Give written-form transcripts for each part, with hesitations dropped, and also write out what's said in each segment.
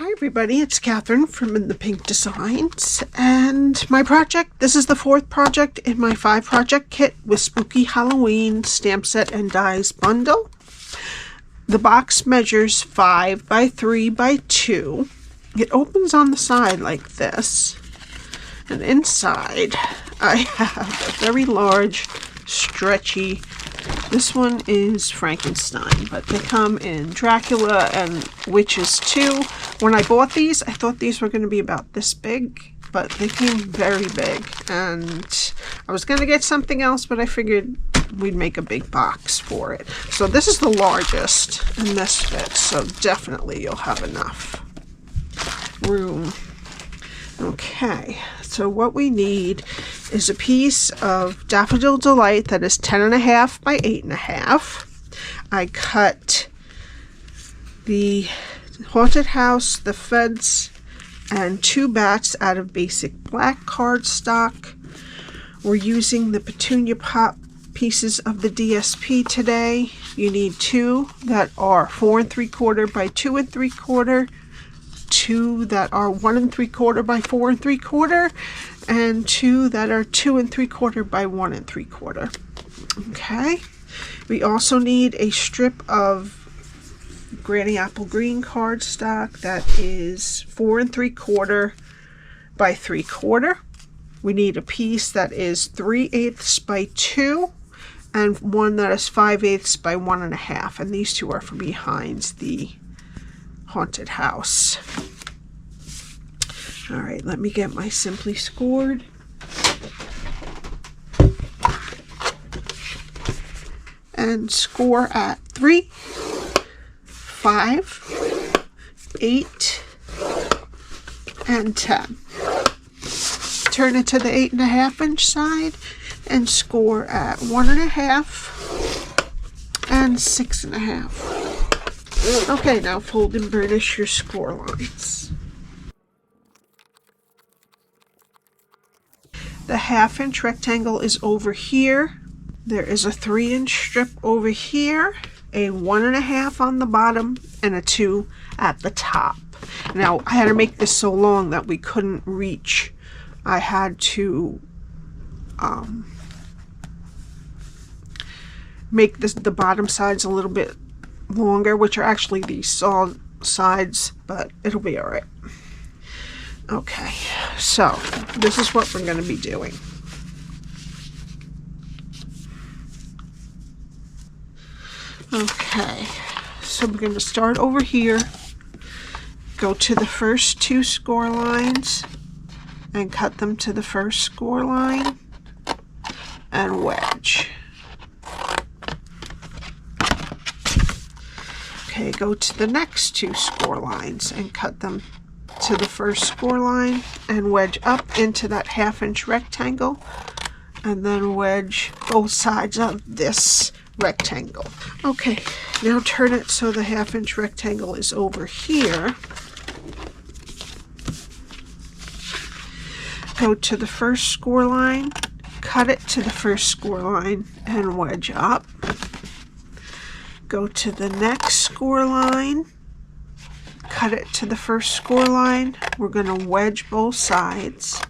Hi everybody, it's Cathryn from In the Pink Designs, and my project, this is the fourth project in my 5-project kit with Spooky Halloween stamp set and dies bundle. The box measures 5 by 3 by 2. It opens on the side like this, and inside I have a very large, stretchy, this one is Frankenstein, but they come in Dracula and witches too. When I bought these, I thought these were going to be about this big, but they came very big. And I was going to get something else, but I figured we'd make a big box for it. So this is the largest, and this fits, so definitely you'll have enough room. Okay, so what we need is a piece of Daffodil Delight that is 10.5 by 8.5. I cut the haunted house, the fence, and 2 bats out of basic black cardstock. We're using the Petunia pop pieces of the DSP today. You need 2 that are 4 3/4 by 2 3/4. 2 that are 1 3/4 by 4 3/4, and 2 that are 2 3/4 by 1 3/4. Okay, we also need a strip of Granny Apple Green cardstock that is 4 3/4 by 3/4. We need a piece that is 3/8 by 2 and one that is 5/8 by 1.5, and these 2 are for behind the haunted house. All right, let me get my Simply Scored. And score at 3, 5, 8, and 10. Turn it to the 8.5 inch side and score at 1.5 and 6.5. Okay, now fold and burnish your score lines. The 1/2 inch rectangle is over here. There is a 3 inch strip over here, a 1.5 on the bottom, and a 2 at the top. Now, I had to make this so long that we couldn't reach. I had to make the bottom sides a little bit longer, which are actually the saw sides, but it'll be all right. Okay, so this is what we're going to be doing. Okay, so we're going to start over here, go to the first 2 score lines and cut them to the first score line and wedge. Okay, go to the next 2 score lines and cut them to the first score line and wedge up into that 1/2 inch rectangle, and then wedge both sides of this rectangle. Okay, now turn it so the 1/2 inch rectangle is over here. Go to the first score line, cut it to the first score line and wedge up. Go to the next score line, cut it to the first score line. We're going to wedge both sides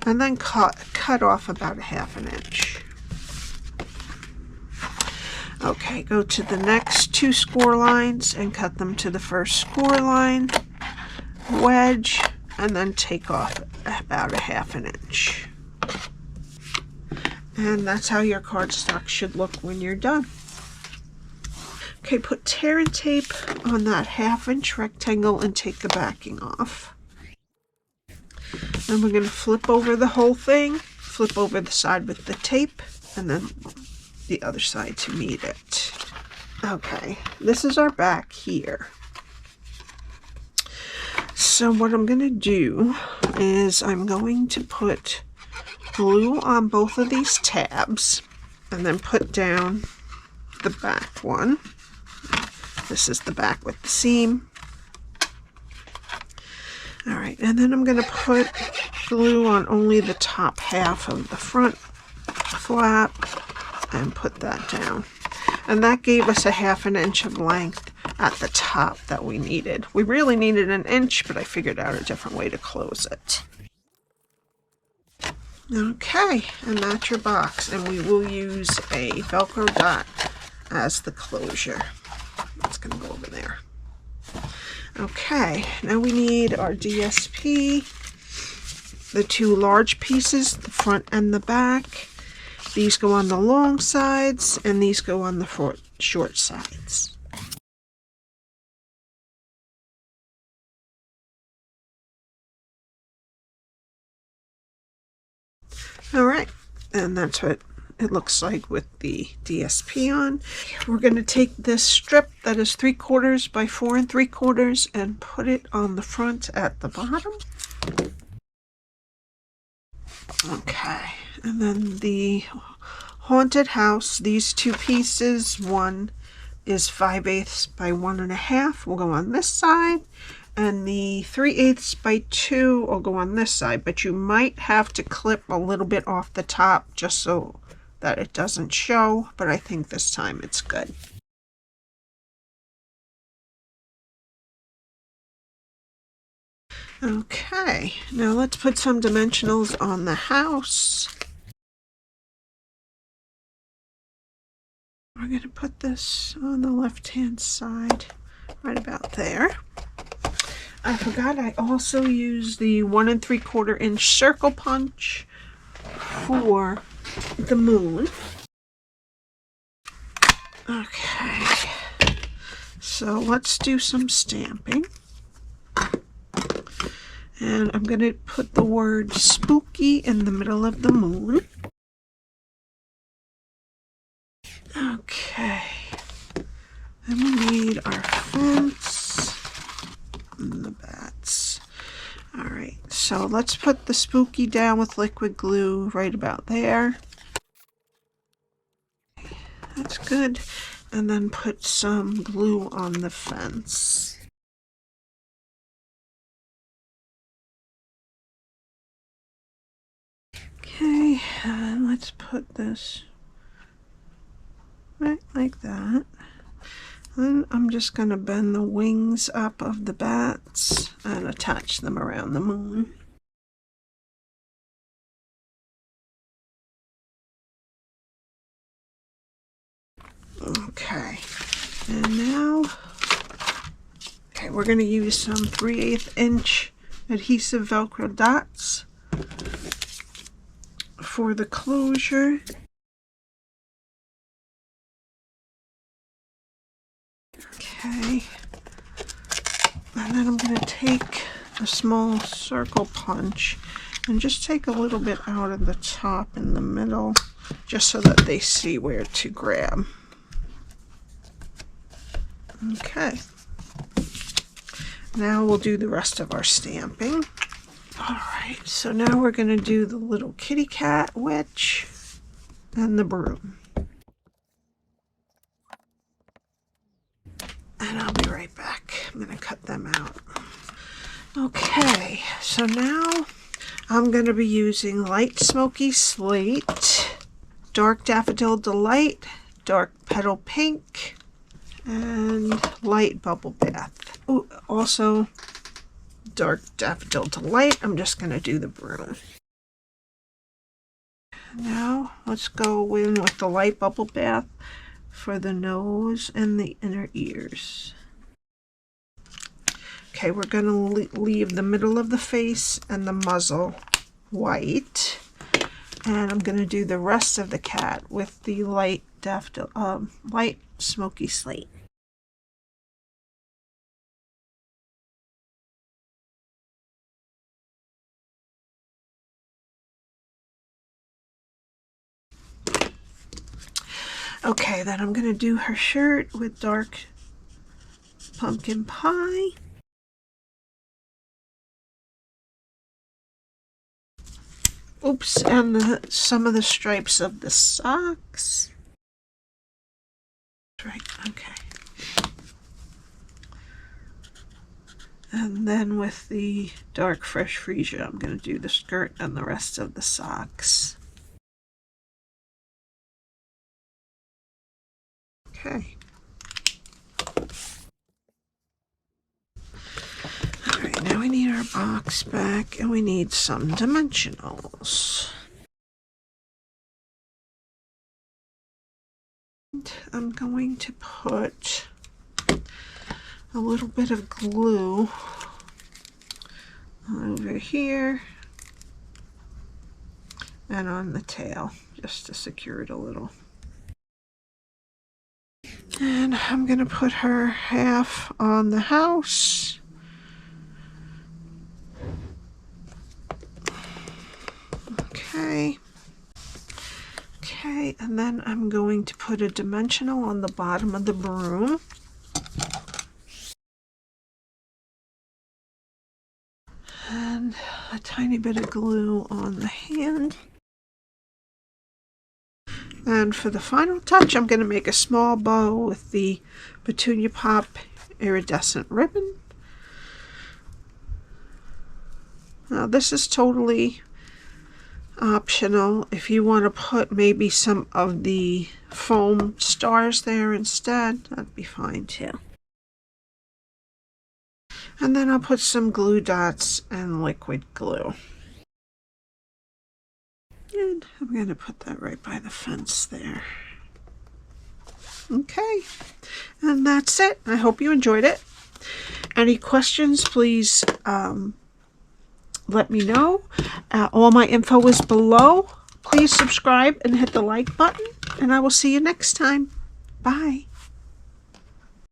and then cut off about 1/2 inch. Okay, go to the next 2 score lines and cut them to the first score line, wedge, and then take off about 1/2 inch. And that's how your cardstock should look when you're done. Okay, put tear and tape on that 1/2 inch rectangle and take the backing off. Then we're going to flip over the whole thing, flip over the side with the tape, and then the other side to meet it. Okay, this is our back here. So what I'm going to do is I'm going to put glue on both of these tabs and then put down the back one. This is the back with the seam. All right, and then I'm going to put glue on only the top half of the front flap and put that down. And that gave us a 1/2 inch of length at the top that we needed. We really needed an inch, but I figured out a different way to close it. Okay, and that's your box, and we will use a Velcro dot as the closure. It's going to go over there. Okay, now we need our DSP, the two large pieces, the front and the back. These go on the long sides, and these go on the short sides. Alright, and that's what it looks like with the DSP on. We're going to take this strip that is 3/4 by 4 3/4 and put it on the front at the bottom. Okay, and then the haunted house, these two pieces, one is 5/8 by 1 1/2 will go on this side, and the 3/8 by 2 will go on this side, but you might have to clip a little bit off the top just so that it doesn't show, but I think this time it's good. Okay, now let's put some dimensionals on the house. We're going to put this on the left-hand side, right about there. I forgot I also use the 1 3/4 inch circle punch for the moon. Okay, so let's do some stamping. And I'm going to put the word spooky in the middle of the moon. Okay, then we need our fence and the bats. Alright, so let's put the spooky down with liquid glue right about there. That's good. And then put some glue on the fence. Okay, and let's put this right like that. Then I'm just going to bend the wings up of the bats and attach them around the moon. Okay, and now, we're going to use some 3/8 inch adhesive Velcro dots for the closure. Okay, and then I'm going to take a small circle punch and just take a little bit out of the top in the middle, just so that they see where to grab. Okay, now we'll do the rest of our stamping. Alright, so now we're going to do the little kitty cat witch and the broom. And I'll be right back. I'm going to cut them out. Okay, so now I'm going to be using light smoky slate, dark daffodil delight, dark petal pink, and light bubble bath. Ooh, also dark daffodil delight. I'm just going to do the broom. Now let's go in with the light bubble bath for the nose and the inner ears. Okay, we're going to leave the middle of the face and the muzzle white, and I'm going to do the rest of the cat with the light daffodil, light smoky slate. Okay, then I'm going to do her shirt with dark pumpkin pie. Oops, and some of the stripes of the socks. Right, okay. And then with the dark fresh freesia, I'm going to do the skirt and the rest of the socks. Okay. our box back, and we need some dimensionals. And I'm going to put a little bit of glue over here and on the tail just to secure it a little. And I'm going to put her half on the house. Okay. Okay, and then I'm going to put a dimensional on the bottom of the broom. And a tiny bit of glue on the hand. And for the final touch, I'm going to make a small bow with the Petunia Pop Iridescent ribbon. Now this is totally optional. If you want to put maybe some of the foam stars there instead, that'd be fine too. And then I'll put some glue dots and liquid glue. And I'm going to put that right by the fence there. Okay, and that's it. I hope you enjoyed it. Any questions, please let me know. All my info is below. Please subscribe and hit the like button, and I will see you next time. Bye.